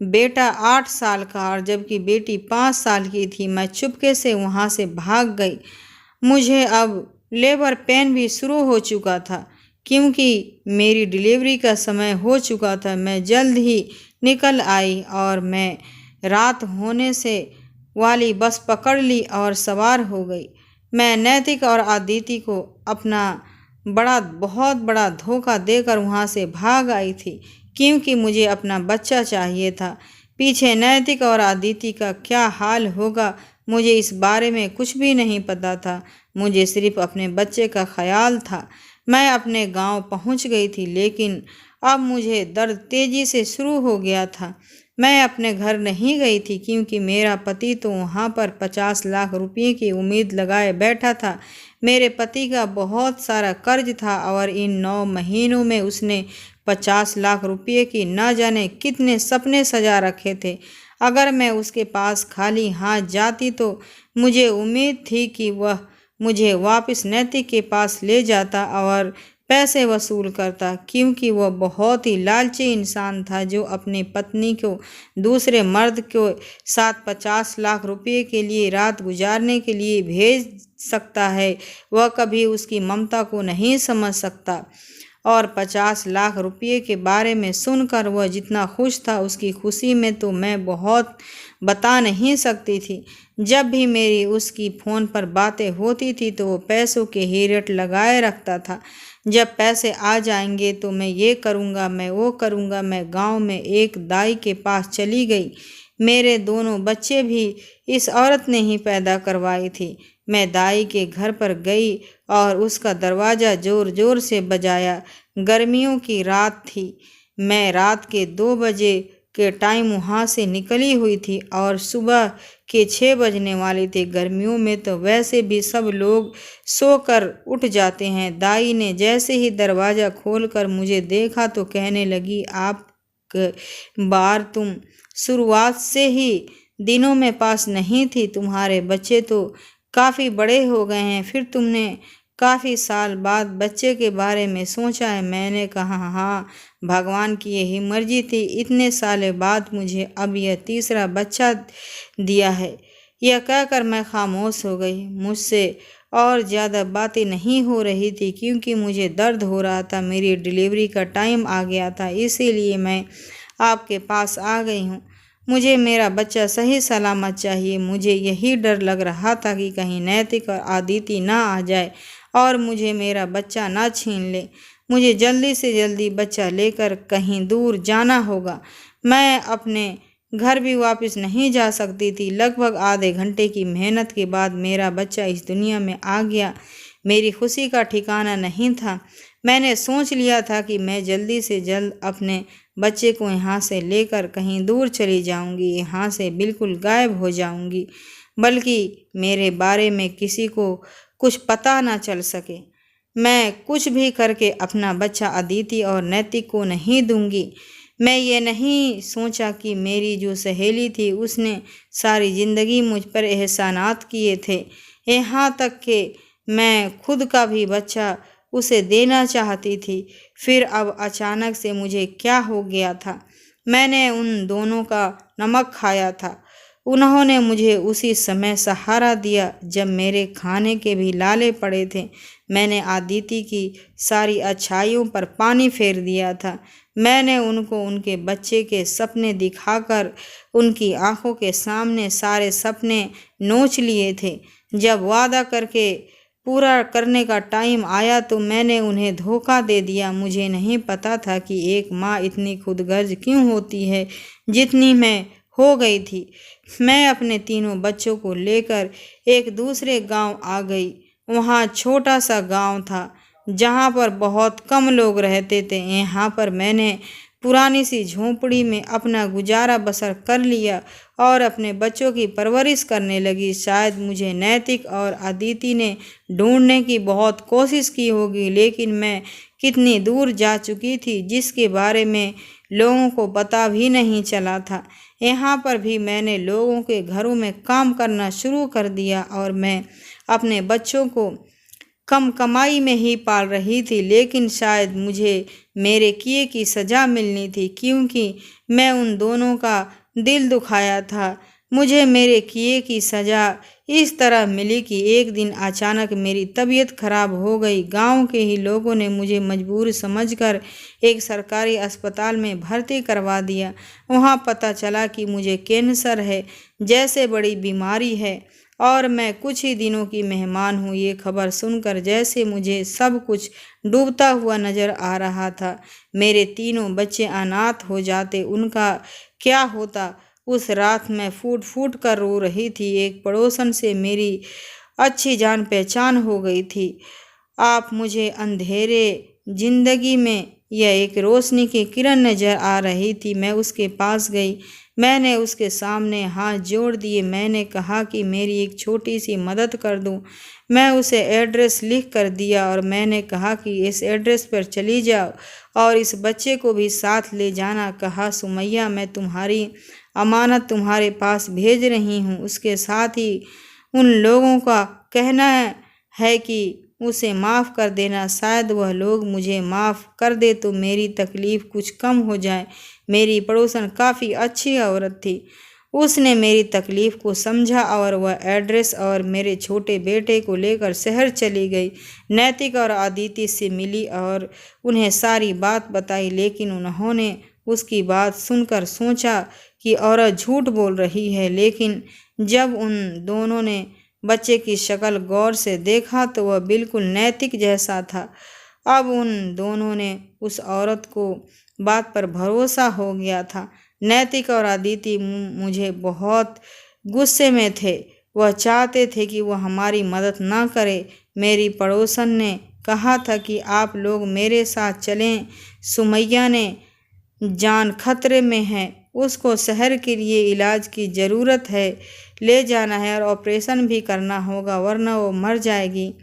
बेटा 8 साल का और जबकि बेटी 5 साल की थी। मैं चुपके से वहाँ से भाग गई। मुझे अब लेबर पेन भी शुरू हो चुका था, क्योंकि मेरी डिलीवरी का समय हो चुका था। मैं जल्द ही निकल आई और मैं रात होने से वाली बस पकड़ ली और सवार हो गई। मैं नैतिक और अदिति को अपना बहुत बड़ा धोखा देकर वहाँ से भाग आई थी, क्योंकि मुझे अपना बच्चा चाहिए था। पीछे नैतिक और अदिति का क्या हाल होगा, मुझे इस बारे में कुछ भी नहीं पता था। मुझे सिर्फ अपने बच्चे का ख्याल था। मैं अपने गांव पहुंच गई थी, लेकिन अब मुझे दर्द तेजी से शुरू हो गया था। मैं अपने घर नहीं गई थी, क्योंकि मेरा पति तो वहाँ पर 50 लाख रुपये की उम्मीद लगाए बैठा था। मेरे पति का बहुत सारा कर्ज था और इन 9 महीनों में उसने 50 लाख रुपये की न जाने कितने सपने सजा रखे थे। अगर मैं उसके पास खाली हाथ जाती तो मुझे उम्मीद थी कि वह मुझे वापस नैतिक के पास ले जाता और पैसे वसूल करता, क्योंकि वह बहुत ही लालची इंसान था जो अपनी पत्नी को दूसरे मर्द के साथ 50 लाख रुपये के लिए रात गुजारने के लिए भेज सकता है। वह कभी उसकी ममता को नहीं समझ सकता और 50 लाख रुपये के बारे में सुनकर वह जितना खुश था, उसकी खुशी में तो मैं बहुत बता नहीं सकती थी। जब भी मेरी उसकी फ़ोन पर बातें होती थी तो वो पैसों के ही रेट लगाए रखता था। जब पैसे आ जाएंगे तो मैं ये करूँगा, मैं वो करूँगा। मैं गांव में एक दाई के पास चली गई। मेरे दोनों बच्चे भी इस औरत ने ही पैदा करवाई थी। मैं दाई के घर पर गई और उसका दरवाज़ा ज़ोर ज़ोर से बजाया। गर्मियों की रात थी। मैं रात के 2 बजे के टाइम वहाँ से निकली हुई थी और सुबह के 6 बजने वाले थे। गर्मियों में तो वैसे भी सब लोग सोकर उठ जाते हैं। दाई ने जैसे ही दरवाज़ा खोलकर मुझे देखा तो कहने लगी, आप बार तुम शुरुआत से ही दिनों में पास नहीं थी। तुम्हारे बच्चे तो काफ़ी बड़े हो गए हैं, फिर तुमने काफ़ी साल बाद बच्चे के बारे में सोचा है। मैंने कहा, हाँ, भगवान की यही मर्जी थी। इतने साल बाद मुझे अब यह तीसरा बच्चा दिया है। यह कहकर मैं खामोश हो गई। मुझसे और ज़्यादा बातें नहीं हो रही थी क्योंकि मुझे दर्द हो रहा था। मेरी डिलीवरी का टाइम आ गया था, इसीलिए मैं आपके पास आ गई हूँ। मुझे मेरा बच्चा सही सलामत चाहिए। मुझे यही डर लग रहा था कि कहीं नैतिक और आदिति ना आ जाए और मुझे मेरा बच्चा ना छीन ले। मुझे जल्दी से जल्दी बच्चा लेकर कहीं दूर जाना होगा। मैं अपने घर भी वापस नहीं जा सकती थी। लगभग आधे घंटे की मेहनत के बाद मेरा बच्चा इस दुनिया में आ गया। मेरी खुशी का ठिकाना नहीं था। मैंने सोच लिया था कि मैं जल्दी से जल्द अपने बच्चे को यहाँ से लेकर कहीं दूर चली जाऊँगी, यहाँ से बिल्कुल गायब हो जाऊँगी, बल्कि मेरे बारे में किसी को कुछ पता ना चल सके। मैं कुछ भी करके अपना बच्चा अदिति और नैतिक को नहीं दूंगी। मैं ये नहीं सोचा कि मेरी जो सहेली थी उसने सारी ज़िंदगी मुझ पर एहसानात किए थे, यहाँ तक कि मैं खुद का भी बच्चा उसे देना चाहती थी। फिर अब अचानक से मुझे क्या हो गया था? मैंने उन दोनों का नमक खाया था। उन्होंने मुझे उसी समय सहारा दिया जब मेरे खाने के भी लाले पड़े थे। मैंने आदिति की सारी अच्छाइयों पर पानी फेर दिया था। मैंने उनको उनके बच्चे के सपने दिखाकर उनकी आंखों के सामने सारे सपने नोच लिए थे। जब वादा करके पूरा करने का टाइम आया तो मैंने उन्हें धोखा दे दिया। मुझे नहीं पता था कि एक माँ इतनी खुदगर्ज क्यों होती है जितनी मैं हो गई थी। मैं अपने तीनों बच्चों को लेकर एक दूसरे गांव आ गई। वहाँ छोटा सा गांव था जहाँ पर बहुत कम लोग रहते थे। यहाँ पर मैंने पुरानी सी झोंपड़ी में अपना गुजारा बसर कर लिया और अपने बच्चों की परवरिश करने लगी। शायद मुझे नैतिक और अदिति ने ढूंढने की बहुत कोशिश की होगी, लेकिन मैं कितनी दूर जा चुकी थी जिसके बारे में लोगों को पता भी नहीं चला था। यहाँ पर भी मैंने लोगों के घरों में काम करना शुरू कर दिया और मैं अपने बच्चों को कम कमाई में ही पाल रही थी, लेकिन शायद मुझे मेरे किए की सज़ा मिलनी थी क्योंकि मैं उन दोनों का दिल दुखाया था। मुझे मेरे किए की सज़ा इस तरह मिली कि एक दिन अचानक मेरी तबीयत खराब हो गई। गांव के ही लोगों ने मुझे मजबूर समझकर एक सरकारी अस्पताल में भर्ती करवा दिया। वहां पता चला कि मुझे कैंसर है जैसे बड़ी बीमारी है और मैं कुछ ही दिनों की मेहमान हूँ। ये खबर सुनकर जैसे मुझे सब कुछ डूबता हुआ नजर आ रहा था। मेरे तीनों बच्चे अनाथ हो जाते, उनका क्या होता? उस रात मैं फूट फूट कर रो रही थी। एक पड़ोसन से मेरी अच्छी जान पहचान हो गई थी। आप मुझे अंधेरे जिंदगी में यह एक रोशनी की किरण नजर आ रही थी। मैं उसके पास गई। मैंने उसके सामने हाथ जोड़ दिए। मैंने कहा कि मेरी एक छोटी सी मदद कर दूं। मैं उसे एड्रेस लिख कर दिया और मैंने कहा कि इस एड्रेस पर चली जाओ और इस बच्चे को भी साथ ले जाना। कहा, सुमैया, मैं तुम्हारी अमानत तुम्हारे पास भेज रही हूँ। उसके साथ ही उन लोगों का कहना है कि उसे माफ़ कर देना। शायद वह लोग मुझे माफ़ कर दे तो मेरी तकलीफ़ कुछ कम हो जाए। मेरी पड़ोसन काफ़ी अच्छी औरत थी। उसने मेरी तकलीफ़ को समझा और वह एड्रेस और मेरे छोटे बेटे को लेकर शहर चली गई। नैतिक और अदिति से मिली और उन्हें सारी बात बताई, लेकिन उन्होंने उसकी बात सुनकर सोचा कि औरत झूठ बोल रही है। लेकिन जब उन दोनों ने बच्चे की शक्ल गौर से देखा तो वह बिल्कुल नैतिक जैसा था। अब उन दोनों ने उस औरत को बात पर भरोसा हो गया था। नैतिक और अदिति मुझे बहुत गुस्से में थे। वह चाहते थे कि वह हमारी मदद ना करे। मेरी पड़ोसन ने कहा था कि आप लोग मेरे साथ चलें, सुमैया ने जान खतरे में है, उसको शहर के लिए इलाज की ज़रूरत है, ले जाना है और ऑपरेशन भी करना होगा वरना वो मर जाएगी।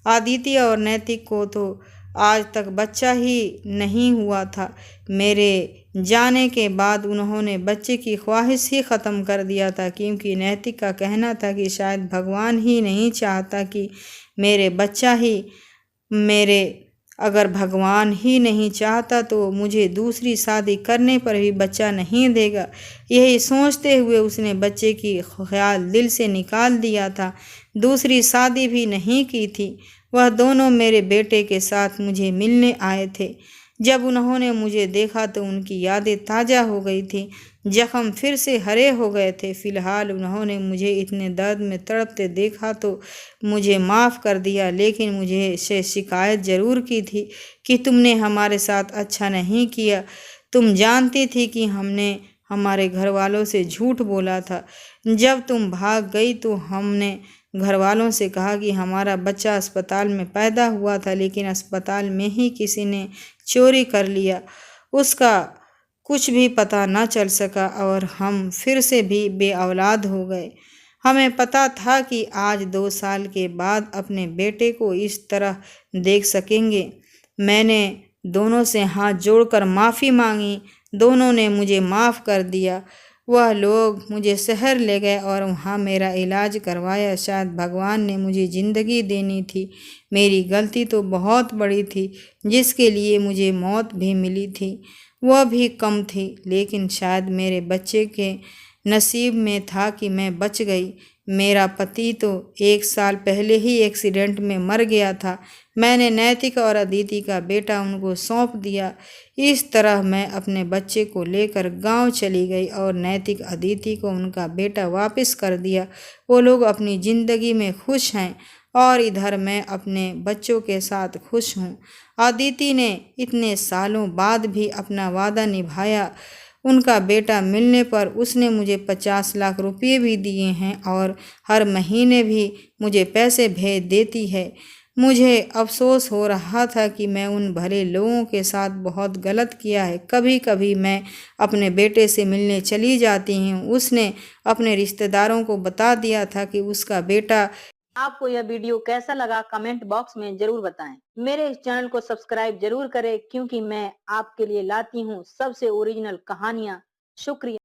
आदित्य और नैतिक को तो आज तक बच्चा ही नहीं हुआ था। मेरे जाने के बाद उन्होंने बच्चे की ख्वाहिश ही ख़त्म कर दिया था, क्योंकि नैतिक का कहना था कि शायद भगवान ही नहीं चाहता कि मेरे बच्चा ही मेरे अगर भगवान ही नहीं चाहता तो मुझे दूसरी शादी करने पर भी बच्चा नहीं देगा। यही सोचते हुए उसने बच्चे की ख्याल दिल से निकाल दिया था। दूसरी शादी भी नहीं की थी। वह दोनों मेरे बेटे के साथ मुझे मिलने आए थे। जब उन्होंने मुझे देखा तो उनकी यादें ताज़ा हो गई थी। जख्म फिर से हरे हो गए थे। फिलहाल उन्होंने मुझे इतने दर्द में तड़पते देखा तो मुझे माफ़ कर दिया, लेकिन मुझे से शिकायत ज़रूर की थी कि तुमने हमारे साथ अच्छा नहीं किया। तुम जानती थी कि हमने हमारे घर वालों से झूठ बोला था। जब तुम भाग गई तो हमने घर वालों से कहा कि हमारा बच्चा अस्पताल में पैदा हुआ था, लेकिन अस्पताल में ही किसी ने चोरी कर लिया। उसका कुछ भी पता न चल सका और हम फिर से भी बेऔलाद हो गए। हमें पता था कि आज 2 साल के बाद अपने बेटे को इस तरह देख सकेंगे। मैंने दोनों से हाथ जोड़कर माफ़ी मांगी। दोनों ने मुझे माफ़ कर दिया। वह लोग मुझे शहर ले गए और वहाँ मेरा इलाज करवाया। शायद भगवान ने मुझे ज़िंदगी देनी थी। मेरी गलती तो बहुत बड़ी थी, जिसके लिए मुझे मौत भी मिली थी। वह भी कम थी, लेकिन शायद मेरे बच्चे के नसीब में था कि मैं बच गई। मेरा पति तो 1 साल पहले ही एक्सीडेंट में मर गया था। मैंने नैतिक और अदिति का बेटा उनको सौंप दिया। इस तरह मैं अपने बच्चे को लेकर गांव चली गई और नैतिक अदिति को उनका बेटा वापस कर दिया। वो लोग अपनी ज़िंदगी में खुश हैं और इधर मैं अपने बच्चों के साथ खुश हूँ। अदिति ने इतने सालों बाद भी अपना वादा निभाया। उनका बेटा मिलने पर उसने मुझे 50 लाख रुपए भी दिए हैं और हर महीने भी मुझे पैसे भेज देती है। मुझे अफसोस हो रहा था कि मैं उन भले लोगों के साथ बहुत गलत किया है। कभी कभी मैं अपने बेटे से मिलने चली जाती हूँ। उसने अपने रिश्तेदारों को बता दिया था कि उसका बेटा।
आपको यह वीडियो कैसा लगा कमेंट बॉक्स में जरूर बताएं। मेरे इस चैनल को सब्सक्राइब जरूर करें, क्योंकि मैं आपके लिए लाती हूँ सबसे ओरिजिनल कहानियाँ। शुक्रिया।